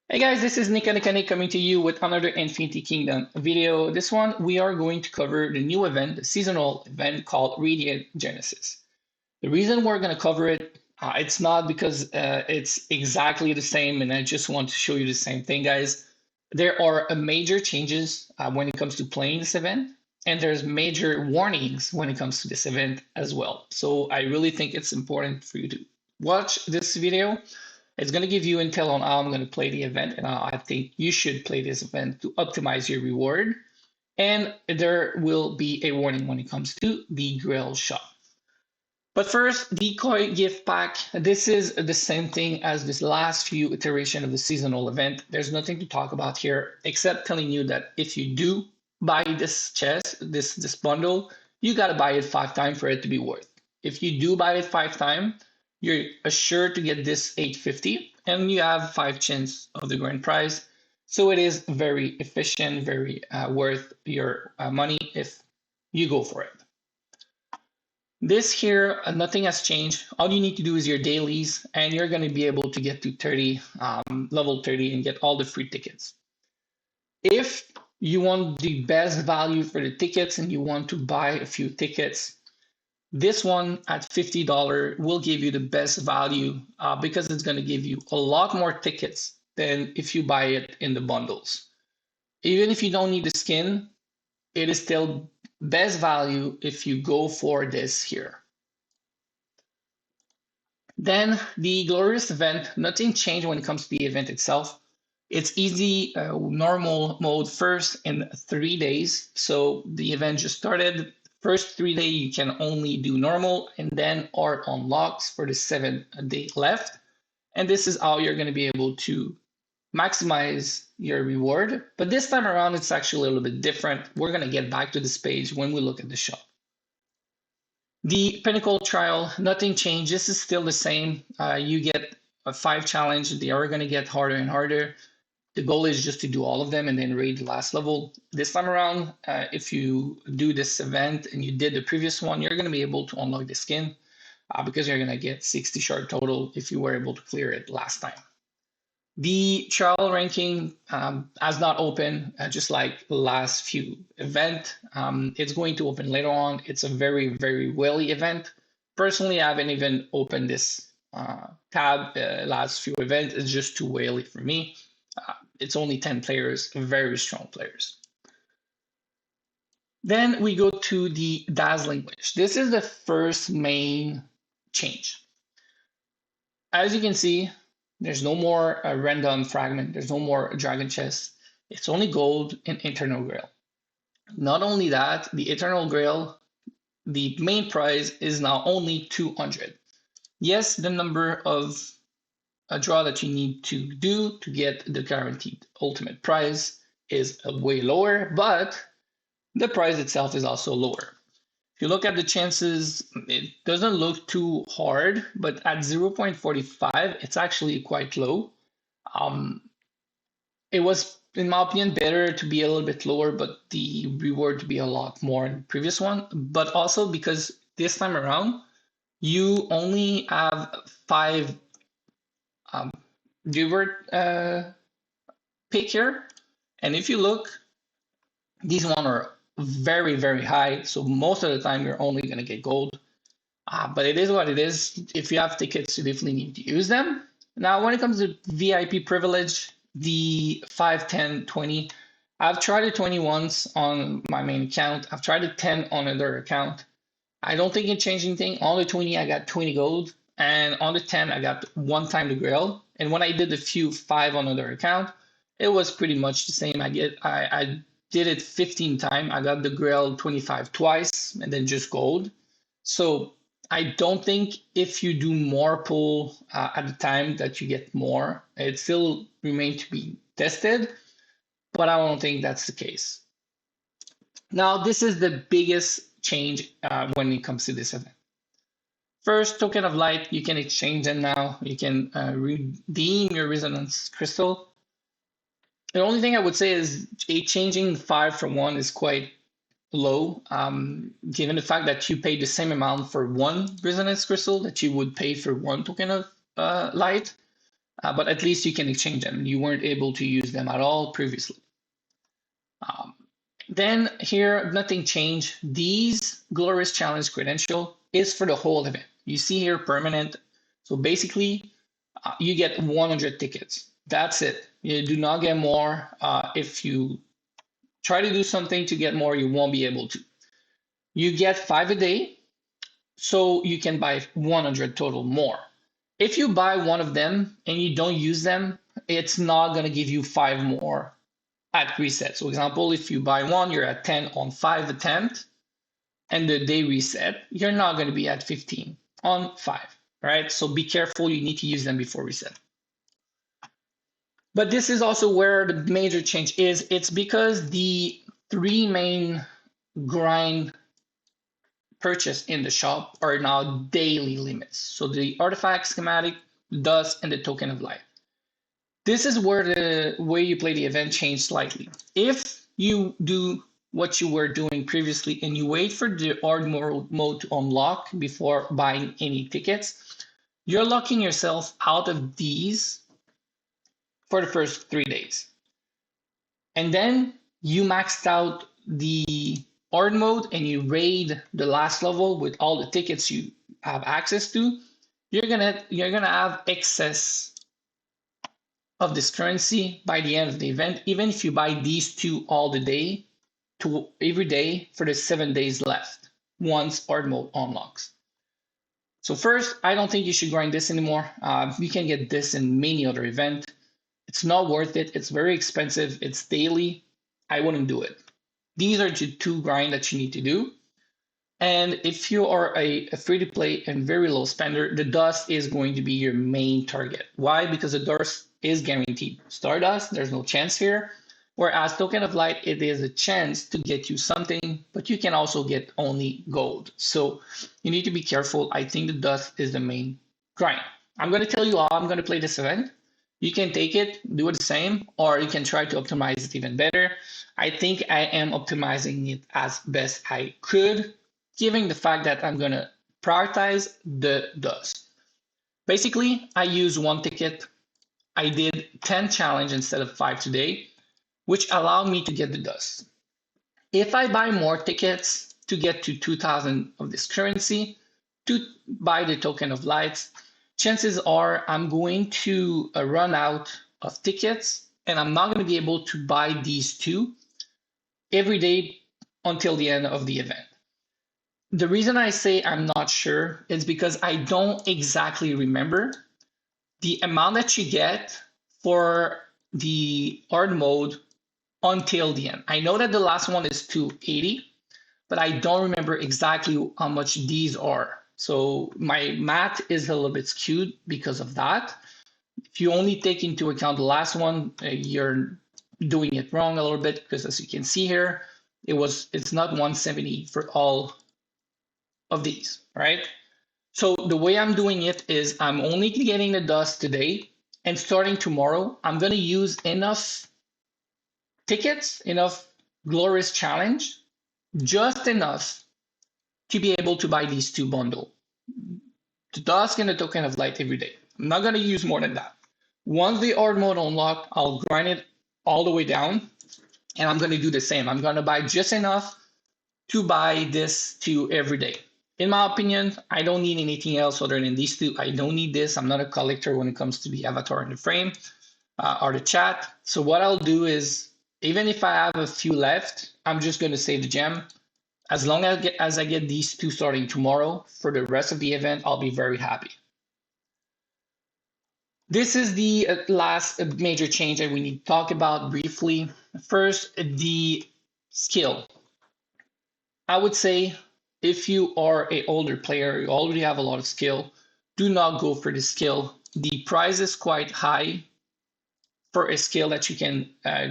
Hey guys, this is Nick coming to you with another Infinity Kingdom video. This one, we are going to cover the new event, the seasonal event called Radiant Genesis. The reason we're going to cover it, it's not because it's exactly the same and I just want to show you the same thing, guys. There are major changes when it comes to playing this event, and there's major warnings when it comes to this event as well. So I really think it's important for you to watch this video. It's going to give you intel on how I'm going to play the event, and I think you should play this event to optimize your reward. And there will be a warning when it comes to the Grail shop. But first, decoy gift pack. This is the same thing as this last few iteration of the seasonal event. There's nothing to talk about here except telling you that if you do buy this chest, this bundle, you got to buy it 5 times for it to be worth. If you do buy it 5 times, you're assured to get this 850 and you have 5 chance of the grand prize. So it is very efficient, very worth your money if you go for it. This here, nothing has changed. All you need to do is your dailies and you're going to be able to get to 30, level 30 and get all the free tickets. If you want the best value for the tickets and you want to buy a few tickets, this one at $50 will give you the best value because it's going to give you a lot more tickets than if you buy it in the bundles. Even if you don't need the skin, it is still best value if you go for this here. Then the glorious event, nothing changed when it comes to the event itself. It's easy, normal mode first in 3 days. So the event just started. First 3 days, you can only do normal, and then art unlocks for the 7th day left. And this is how you're going to be able to maximize your reward. But this time around, it's actually a little bit different. We're going to get back to this page when we look at the shop. The Pinnacle Trial, nothing changed. This is still the same. You get a 5 challenge. They are going to get harder and harder. The goal is just to do all of them and then raid the last level. This time around, if you do this event and you did the previous one, you're going to be able to unlock the skin because you're going to get 60 shard total if you were able to clear it last time. The trial ranking has not opened, just like the last few event. It's going to open later on. It's a very, very whaley event. Personally, I haven't even opened this tab last few events. It's just too whaley for me. It's only 10 players, very strong players. Then we go to the Dazzling Wish. This is the first main change. As you can see, there's no more random fragment. There's no more dragon chest. It's only gold and Eternal Grail. Not only that, the Eternal Grail, the main prize is now only 200. Yes, the number of a draw that you need to do to get the guaranteed ultimate prize is way lower, but the prize itself is also lower. If you look at the chances, it doesn't look too hard, but at 0.45, it's actually quite low. It was, in my opinion, better to be a little bit lower, but the reward to be a lot more in the previous one. But also because this time around, you only have 5 viewer pick here, and if you look, these one are very, very high, so most of the time you're only going to get gold, but it is what it is. If you have tickets, you definitely need to use them. Now when it comes to VIP privilege, the 5, 10, 20, I've tried it 20 once on my main account. I've tried it 10 on another account. I don't think it changed anything. On the 20 I got 20 gold, and on the 10 I got 1 time the grail. And when I did a few 5 on another account, it was pretty much the same. I did it 15 times. I got the grail 25 twice and then just gold. So I don't think if you do more pull at the time that you get more. It still remains to be tested, but I don't think that's the case. Now, this is the biggest change when it comes to this event. First, token of light, you can exchange them now. You can redeem your resonance crystal. The only thing I would say is changing 5 for 1 is quite low, given the fact that you paid the same amount for one resonance crystal that you would pay for one token of light, but at least you can exchange them. You weren't able to use them at all previously. Then here, nothing changed. These Glorious Challenge credential is for the whole event. You see here permanent. So basically, you get 100 tickets. That's it. You do not get more. If you try to do something to get more, you won't be able to. You get 5 a day, so you can buy 100 total more. If you buy one of them and you don't use them, it's not going to give you 5 more at reset. So example, if you buy one, you're at 10 on 5 attempt, and the day reset, you're not going to be at 15 on 5, right? So be careful, you need to use them before reset. But this is also where the major change is. It's because the 3 main grind purchase in the shop are now daily limits. So the artifact, schematic, dust, and the token of light. This is where the way you play the event changed slightly. If you do what you were doing previously and you wait for the hard mode to unlock before buying any tickets, you're locking yourself out of these for the first 3 days. And then you maxed out the hard mode and you raid the last level with all the tickets you have access to, you're gonna have excess of this currency by the end of the event, even if you buy these two all the day to every day for the 7 days left once hard mode unlocks. So first, I don't think you should grind this anymore. You can get this in many other events. It's not worth it. It's very expensive. It's daily. I wouldn't do it. These are the 2 grind that you need to do. And if you are a free-to-play and very low spender, the dust is going to be your main target. Why? Because the dust is guaranteed. Stardust, there's no chance here. Whereas Token of Light, it is a chance to get you something, but you can also get only gold. So you need to be careful. I think the dust is the main grind. I'm going to tell you how I'm going to play this event. You can take it, do it the same, or you can try to optimize it even better. I think I am optimizing it as best I could, given the fact that I'm going to prioritize the dust. Basically, I use 1 ticket. I did 10 challenge instead of 5 today, which allowed me to get the dust. If I buy more tickets to get to 2,000 of this currency to buy the token of lights, chances are I'm going to run out of tickets and I'm not going to be able to buy these 2 every day until the end of the event. The reason I say I'm not sure is because I don't exactly remember the amount that you get for the hard mode until the end. I know that the last one is 280, but I don't remember exactly how much these are. So my math is a little bit skewed because of that. If you only take into account the last one, you're doing it wrong a little bit, because as you can see here, it's not 170 for all of these, right? So the way I'm doing it is I'm only getting the dust today, and starting tomorrow, I'm going to use enough tickets, enough glorious challenge, just enough to be able to buy these 2 bundles, the dust and the token of light every day. I'm not going to use more than that. Once the hard mode unlock, I'll grind it all the way down, and I'm going to do the same. I'm going to buy just enough to buy this 2 every day. In my opinion, I don't need anything else other than these 2. I don't need this. I'm not a collector when it comes to the avatar and the frame or the chat. So what I'll do is, even if I have a few left, I'm just going to save the gem. As long as I get these 2 starting tomorrow, for the rest of the event, I'll be very happy. This is the last major change that we need to talk about briefly. First, the skill. I would say if you are an older player, you already have a lot of skill, do not go for the skill. The price is quite high for a skill that you can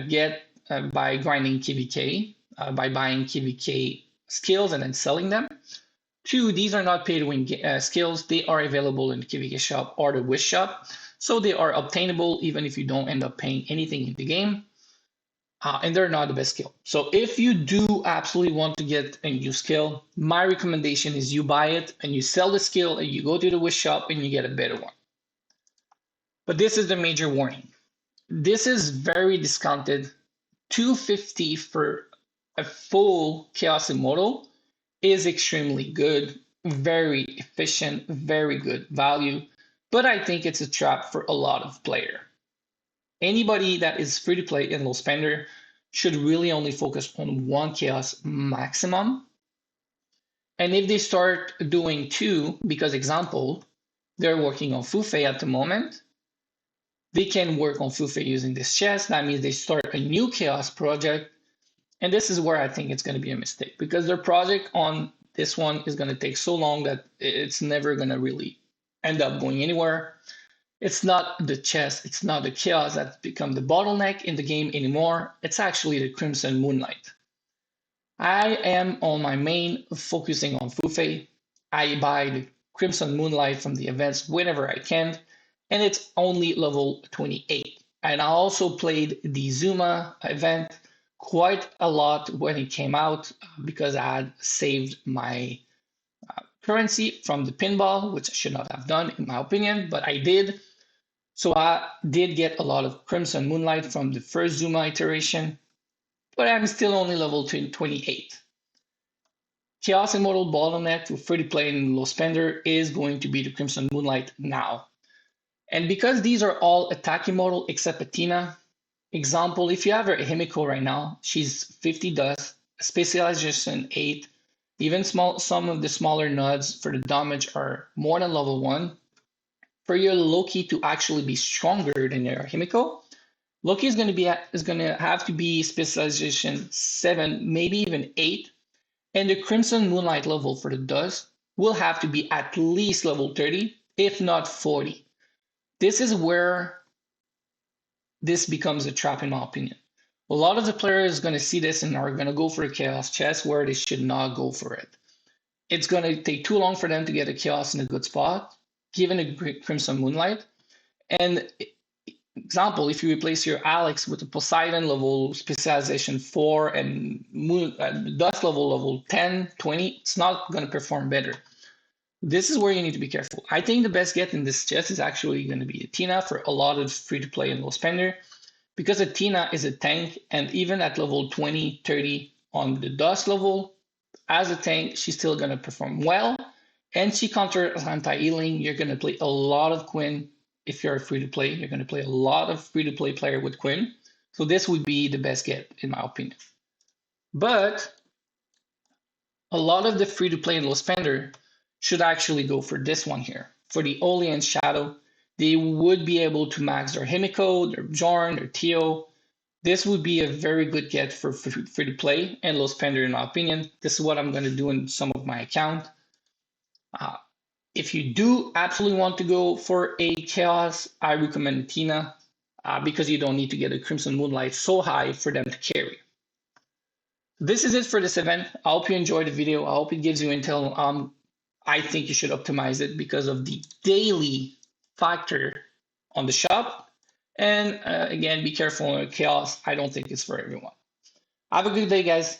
get by grinding KVK, by buying KVK skills and then selling them. 2, these are not pay-to-win skills. They are available in the KVK shop or the Wish shop, so they are obtainable even if you don't end up paying anything in the game. and they're not the best skill. So if you do absolutely want to get a new skill, my recommendation is you buy it and you sell the skill and you go to the wish shop and you get a better one. But this is the major warning. This is very discounted. $250 for a full Chaos Immortal is extremely good, very efficient, very good value, but I think it's a trap for a lot of players. Anybody that is free to play and low spender should really only focus on one Chaos maximum. And if they start doing two, because example, they're working on Fufei at the moment, they can work on Fufei using this chest. That means they start a new Chaos project. And this is where I think it's going to be a mistake because their project on this one is going to take so long that it's never going to really end up going anywhere. It's not the chest, it's not the chaos that's become the bottleneck in the game anymore. It's actually the Crimson Moonlight. I am on my main focusing on Fufei. I buy the Crimson Moonlight from the events whenever I can, and it's only level 28. And I also played the Zuma event quite a lot when it came out because I had saved my currency from the pinball, which I should not have done in my opinion, but I did. So I did get a lot of Crimson Moonlight from the first Zuma iteration, but I'm still only level 28. Chaos Immortal bottleneck for free to play and low spender is going to be the Crimson Moonlight now. And because these are all attack immortal except Athena, example, if you have her Himiko right now, she's 50 dust, specialization 8, even some of the smaller nodes for the damage are more than level 1. For your Loki to actually be stronger than your Himiko, Loki is going to have to be specialization 7, maybe even 8, and the Crimson Moonlight level for the dust will have to be at least level 30, if not 40. This is where this becomes a trap in my opinion. A lot of the players are going to see this and are going to go for a Chaos chest where they should not go for it. It's going to take too long for them to get a Chaos in a good spot, given a Crimson Moonlight. And example, if you replace your Alex with a Poseidon level specialization 4 and Dust level 10, 20, it's not going to perform better. This is where you need to be careful. I think the best get in this chest is actually going to be Athena for a lot of free-to-play and low spender, because Athena is a tank, and even at level 20, 30 on the Dust level, as a tank, she's still going to perform well, and she counters anti-healing. You're going to play a lot of Quinn. If you're free-to-play, you're going to play a lot of free-to-play player with Quinn. So this would be the best get, in my opinion. But a lot of the free-to-play and low spender should actually go for this one here. For the Oli and Shadow, they would be able to max their Himiko, their Bjorn, their Tio. This would be a very good get for free-to-play and low spender, in my opinion. This is what I'm going to do in some of my account. If you do absolutely want to go for a Chaos, I recommend Athena because you don't need to get a Crimson Moonlight so high for them to carry. This is it for this event. I hope you enjoyed the video. I hope it gives you intel. I think you should optimize it because of the daily factor on the shop. And again, be careful on Chaos. I don't think it's for everyone. Have a good day, guys.